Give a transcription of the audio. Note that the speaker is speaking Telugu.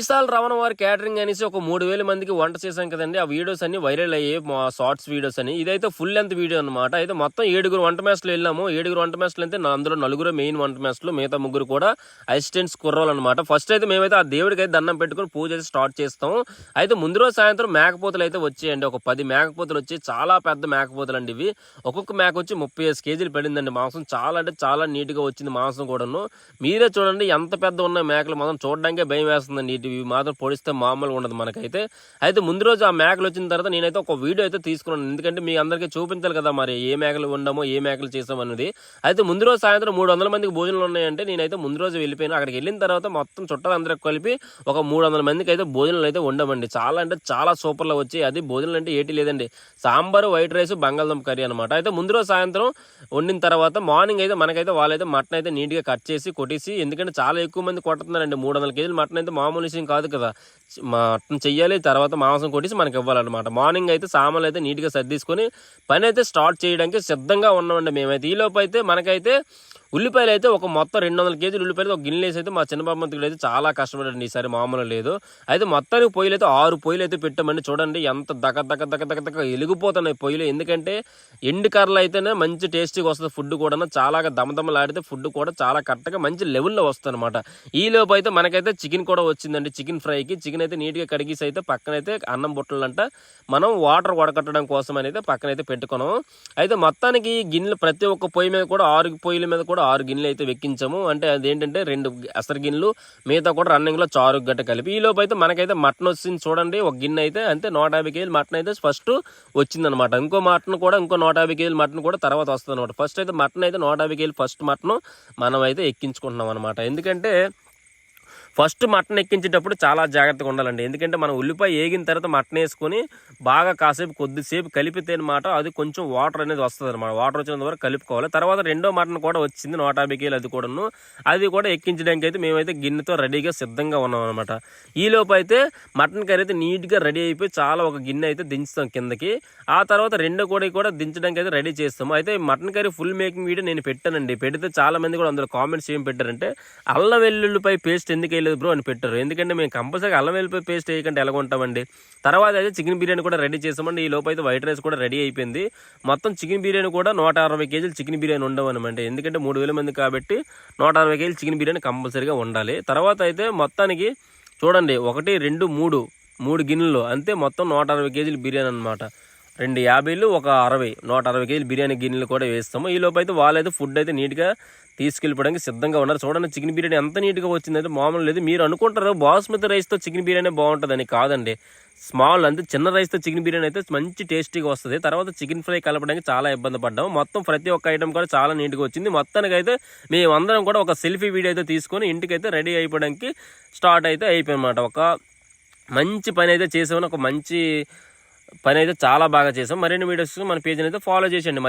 ఈసారి రమణ వారి క్యాటరింగ్ అనేసి ఒక 3000 మందికి వంట చేశాం కదండి. ఆ వీడియోస్ అన్ని వైరల్ అయ్యాయి, మా షార్ట్స్ వీడియోస్ అని. ఇదైతే ఫుల్ లెంత్ వీడియో అనమాట. అయితే మొత్తం 7 వంట మేస్టర్లు వెళ్ళాము. 7 వంట మేస్టర్లు అయితే అందులో 4 మెయిన్ వంట మేస్టర్లు, మిగతా 3 కూడా అసిస్టెంట్స్ కుర్రోలు అనమాట. ఫస్ట్ అయితే మేమైతే ఆ దేవుడికి అయితే దండం పెట్టుకుని పూజ అయితే స్టార్ట్ చేస్తాం. అయితే ముందు రోజు సాయంత్రం మేకపోతలు అయితే వచ్చాయండి. ఒక 10 మేకపోతలు వచ్చి, చాలా పెద్ద మేకపోతలు అండి ఇవి. ఒక్కొక్క మేక వచ్చి 35 కేజీలు పడిందండి మాంసం. చాలా అంటే చాలా నీట్ గా వచ్చింది మాంసం కూడాను. మీరే చూడండి ఎంత పెద్ద ఉన్న మేకలు, మనం చూడడానికే భయం వేస్తుందండి. ఇవి మాత్రం పొడిస్తే మామూలుగా ఉండదు మనకైతే. అయితే ముందు రోజు ఆ మేకలు వచ్చిన తర్వాత నేనైతే ఒక వీడియో అయితే తీసుకున్నాను. ఎందుకంటే మీ అందరికీ చూపించాలి కదా మరి ఏ మేకలు ఉండమో, ఏ మేకలు చేసాం అనేది. అయితే ముందు రోజు సాయంత్రం 300 మందికి భోజనాలు ఉన్నాయంటే నేనైతే ముందు రోజు వెళ్ళిపోయాను. అక్కడికి వెళ్ళిన తర్వాత మొత్తం చుట్టాలందరికి కలిపి ఒక 300 మందికి అయితే భోజనాలు అయితే ఉండమండి. చాలా అంటే చాలా సూపర్లో వచ్చి, అది భోజనాలు అంటే ఏటి లేదండి, సాంబారు, వైట్ రైస్, బంగాళదుంప కర్రీ అనమాట. అయితే ముందు రోజు సాయంత్రం వండిన తర్వాత మార్నింగ్ అయితే మనకైతే వాళ్ళైతే మటన్ అయితే నీట్గా కట్ చేసి కొట్టేసి, ఎందుకంటే చాలా ఎక్కువ మంది కొట్టుతున్నారండి. 300 కేజీలు మటన్ అయితే మామూలు విషయం కాదు కదా. మటన్ చెయ్యాలి, తర్వాత మాంసం కొట్టేసి మనకి ఇవ్వాలన్నమాట. మార్నింగ్ అయితే సామాన్లు అయితే నీట్గా సర్దీసుకొని పని అయితే స్టార్ట్ చేయడానికి సిద్ధంగా ఉన్నామండి మేమైతే. ఈలోపు అయితే మనకైతే ఉల్లిపాయలు అయితే ఒక మొత్తం 200 కేజీలు ఉల్లిపాయలు ఒక గిన్నెలు వేసి అయితే మా చిన్నబాబు అయితే చాలా కష్టపడండి ఈసారి, మామూలు లేదు. అయితే మొత్తానికి పొయ్యిలు అయితే 6 పొయ్యిలు అయితే పెట్టామండి. చూడండి ఎంత దక్క ఎలిగిపోతున్నాయి పొయ్యిలు. ఎందుకంటే ఎండు కర్రలు అయితేనే మంచి టేస్టీగా వస్తుంది ఫుడ్ కూడా. చాలా దమదమలాడితే ఫుడ్ కూడా చాలా కరెక్ట్గా మంచి లెవెల్లో వస్తుంది అనమాట. ఈ లోపు అయితే మనకైతే చికెన్ కూడా వచ్చిందండి. చికెన్ ఫ్రైకి చికెన్ అయితే నీట్గా కడిగేసి అయితే పక్కనైతే అన్నం బుట్టలంట మనం వాటర్ వడకట్టడం కోసం అయితే పక్కనైతే పెట్టుకున్నాం. అయితే మొత్తానికి గిన్నెలు ప్రతి ఒక్క పొయ్యి మీద కూడా 6 పొయ్యిల మీద కూడా 6 గిన్నెలు అయితే వెక్కించాము. అంటే అదేంటంటే 2 అసలు గిన్నెలు, మిగతా కూడా రన్నింగ్ లో చారు గట్ట కలిపి. ఈ లోపు అయితే మనకైతే మటన్ వచ్చింది చూడండి. ఒక గిన్నె అయితే అంతే 150 కేజీలు మటన్ అయితే ఫస్ట్ వచ్చిందనమాట. ఇంకో 150 కేజీలు మటన్ కూడా తర్వాత వస్తుంది అనమాట. ఫస్ట్ అయితే మటన్ అయితే 150 కేజీలు ఫస్ట్ మటన్ మనం అయితే ఎక్కించుకుంటున్నాం అనమాట. ఎందుకంటే ఫస్ట్ మటన్ ఎక్కించేటప్పుడు చాలా జాగ్రత్తగా ఉండాలండి. ఎందుకంటే మనం ఉల్లిపాయ వేగిన తర్వాత మటన్ వేసుకొని బాగా కొద్దిసేపు కలిపితే అనమాట అది కొంచెం వాటర్ అనేది వస్తుంది అనమాట. వాటర్ వచ్చినంత వరకు కలుపుకోవాలి. తర్వాత రెండో మటన్ కూడా వచ్చింది 150 కేజీలు, అది కూడా ఎక్కించడానికి అయితే మేమైతే గిన్నెతో రెడీగా సిద్ధంగా ఉన్నాం అనమాట. ఈ లోపు అయితే మటన్ కర్రీ అయితే నీట్గా రెడీ అయిపోయి చాలా ఒక గిన్నె అయితే దించుతాం కిందకి. ఆ తర్వాత రెండో కూడా దించడానికి అయితే రెడీ చేస్తాము. అయితే mutton curry full making video నేను పెట్టానండి. పెడితే చాలా మంది కూడా అందులో కామెంట్స్ ఏం పెట్టారంటే అల్లం వెల్లుల్లిపై పేస్ట్ ఎందుకు వేయలేదు బ్రో అని పెట్టారు. ఎందుకంటే మేము కంపల్సరీగా అల్లం వెల్లుల్లిపై పేస్ట్ వేయకంటే ఎలా ఉంటామండి. తర్వాత అయితే చికెన్ బిర్యానీ కూడా రెడీ చేసామండి. ఈ లోపు అయితే వైట్ రైస్ కూడా రెడీ అయిపోయింది. మొత్తం చికెన్ బిర్యానీ కూడా 160 కేజీలు చికెన్ బిర్యానీ ఉండవనమాట. ఎందుకంటే 3000 మంది కాబట్టి 160 కేజీలు చికెన్ బిర్యానీ కంపల్సరీగా ఉండాలి. తర్వాత అయితే మొత్తానికి చూడండి 1, 2, 3 గిన్నెలు అంతే, మొత్తం 160 కేజీలు బిర్యానీ అనమాట. 2 50లు, ఒక 60, 160 కేజీలు బిర్యానీ గిన్నెలు కూడా వేస్తాము. ఈ లోపు అయితే వాళ్ళైతే ఫుడ్ అయితే నీట్గా తీసుకెళ్ళిపోవడానికి సిద్ధంగా ఉన్నారు. చూడండి చికెన్ బిర్యానీ ఎంత నీట్గా వచ్చిందంటే మామూలు లేదు. మీరు అనుకుంటారు బాస్మతి రైస్తో చికెన్ బిర్యానీ బాగుంటుందని, కాదండి. స్మాల్ అంటే చిన్న రైస్తో చికెన్ బిర్యానీ అయితే మంచి టేస్టీగా వస్తుంది. తర్వాత చికెన్ ఫ్రై కలపడానికి చాలా ఇబ్బంది పడ్డాము. మొత్తం ప్రతి ఒక్క ఐటమ్ కూడా చాలా నీట్గా వచ్చింది. మొత్తానికి అయితే మేమందరం కూడా ఒక సెల్ఫీ వీడియో అయితే తీసుకొని ఇంటికైతే రెడీ అయిపోవడానికి స్టార్ట్ అయితే అయిపోయామన్నమాట. ఒక మంచి పని అయితే చేసామని, ఒక మంచి పని అయితే చాలా బాగా చేసాం. మరిన్ని వీడియోస్ మన పేజ్ని అయితే ఫాలో చేసేయండి.